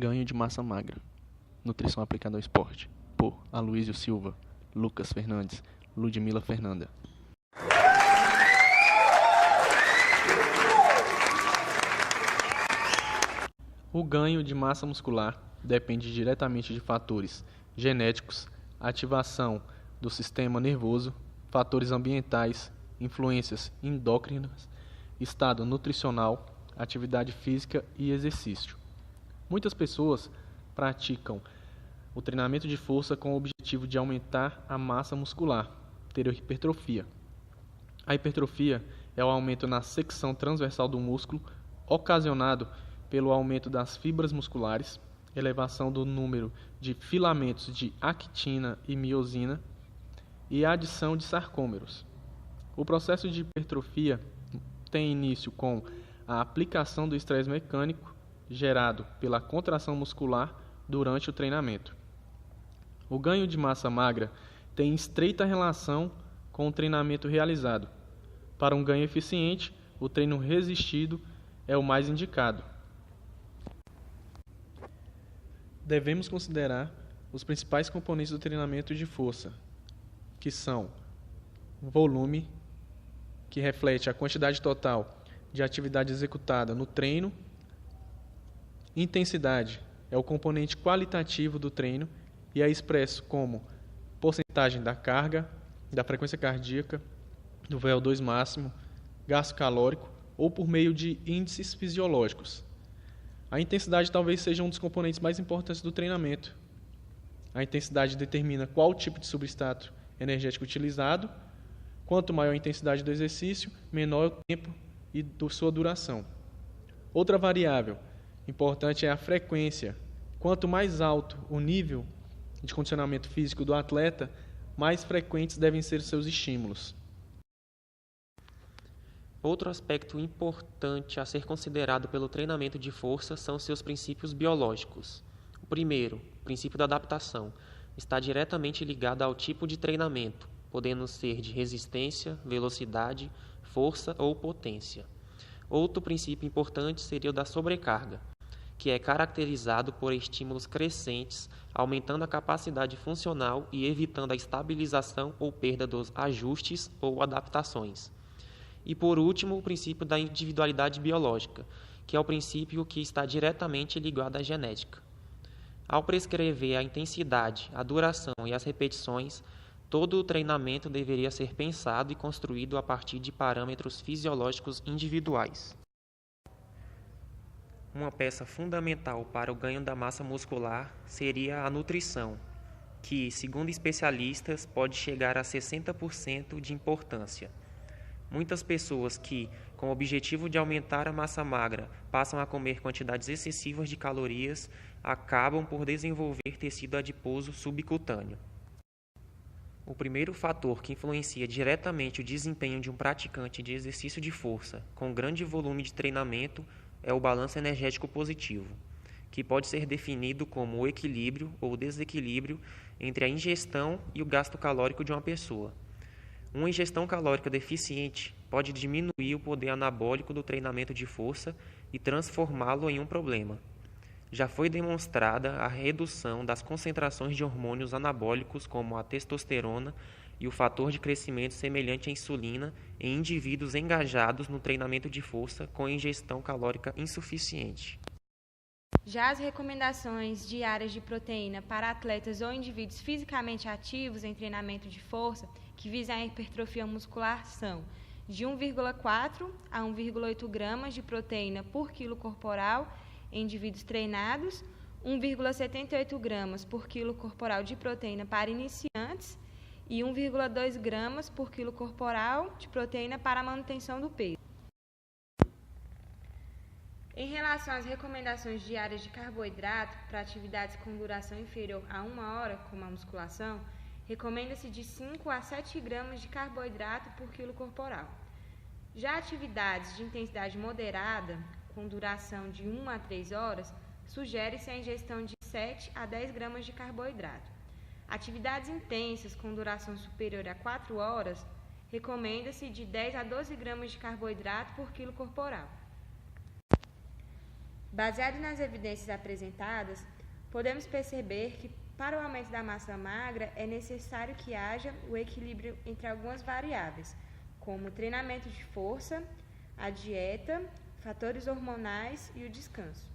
Ganho de massa magra. Nutrição aplicada ao esporte. Por Aloysio Silva, Lucas Fernandes, Ludmila Fernanda. O ganho de massa muscular depende diretamente de fatores genéticos, ativação do sistema nervoso, fatores ambientais, influências endócrinas, estado nutricional, atividade física e exercício. Muitas pessoas praticam o treinamento de força com o objetivo de aumentar a massa muscular, ter hipertrofia. A hipertrofia é o aumento na secção transversal do músculo, ocasionado pelo aumento das fibras musculares, elevação do número de filamentos de actina e miosina e adição de sarcômeros. O processo de hipertrofia tem início com a aplicação do estresse mecânico gerado pela contração muscular durante o treinamento. O ganho de massa magra tem estreita relação com o treinamento realizado. Para um ganho eficiente, o treino resistido é o mais indicado. Devemos considerar os principais componentes do treinamento de força, que são volume, que reflete a quantidade total de atividade executada no treino. Intensidade é o componente qualitativo do treino e é expresso como porcentagem da carga, da frequência cardíaca, do VO2 máximo, gasto calórico ou por meio de índices fisiológicos. A intensidade talvez seja um dos componentes mais importantes do treinamento. A intensidade determina qual tipo de substrato energético utilizado. Quanto maior a intensidade do exercício, menor é o tempo e sua duração. Outra variável importante é a frequência. Quanto mais alto o nível de condicionamento físico do atleta, mais frequentes devem ser seus estímulos. Outro aspecto importante a ser considerado pelo treinamento de força são seus princípios biológicos. O primeiro, o princípio da adaptação, está diretamente ligado ao tipo de treinamento, podendo ser de resistência, velocidade, força ou potência. Outro princípio importante seria o da sobrecarga, que é caracterizado por estímulos crescentes, aumentando a capacidade funcional e evitando a estabilização ou perda dos ajustes ou adaptações. E, por último, o princípio da individualidade biológica, que é o princípio que está diretamente ligado à genética. Ao prescrever a intensidade, a duração e as repetições, todo o treinamento deveria ser pensado e construído a partir de parâmetros fisiológicos individuais. Uma peça fundamental para o ganho da massa muscular seria a nutrição, que, segundo especialistas, pode chegar a 60% de importância. Muitas pessoas que, com o objetivo de aumentar a massa magra, passam a comer quantidades excessivas de calorias, acabam por desenvolver tecido adiposo subcutâneo. O primeiro fator que influencia diretamente o desempenho de um praticante de exercício de força com grande volume de treinamento é o balanço energético positivo, que pode ser definido como o equilíbrio ou desequilíbrio entre a ingestão e o gasto calórico de uma pessoa. Uma ingestão calórica deficiente pode diminuir o poder anabólico do treinamento de força e transformá-lo em um problema. Já foi demonstrada a redução das concentrações de hormônios anabólicos como a testosterona e o fator de crescimento semelhante à insulina em indivíduos engajados no treinamento de força com ingestão calórica insuficiente. Já as recomendações diárias de proteína para atletas ou indivíduos fisicamente ativos em treinamento de força que visam a hipertrofia muscular são de 1,4 a 1,8 gramas de proteína por quilo corporal em indivíduos treinados, 1,78 gramas por quilo corporal de proteína para iniciantes e 1,2 gramas por quilo corporal de proteína para a manutenção do peso. Em relação às recomendações diárias de carboidrato para atividades com duração inferior a 1 hora, como a musculação, recomenda-se de 5 a 7 gramas de carboidrato por quilo corporal. Já atividades de intensidade moderada, com duração de 1 a 3 horas, sugere-se a ingestão de 7 a 10 gramas de carboidrato. Atividades intensas com duração superior a 4 horas, recomenda-se de 10 a 12 gramas de carboidrato por quilo corporal. Baseado nas evidências apresentadas, podemos perceber que, para o aumento da massa magra, é necessário que haja o equilíbrio entre algumas variáveis, como o treinamento de força, a dieta, fatores hormonais e o descanso.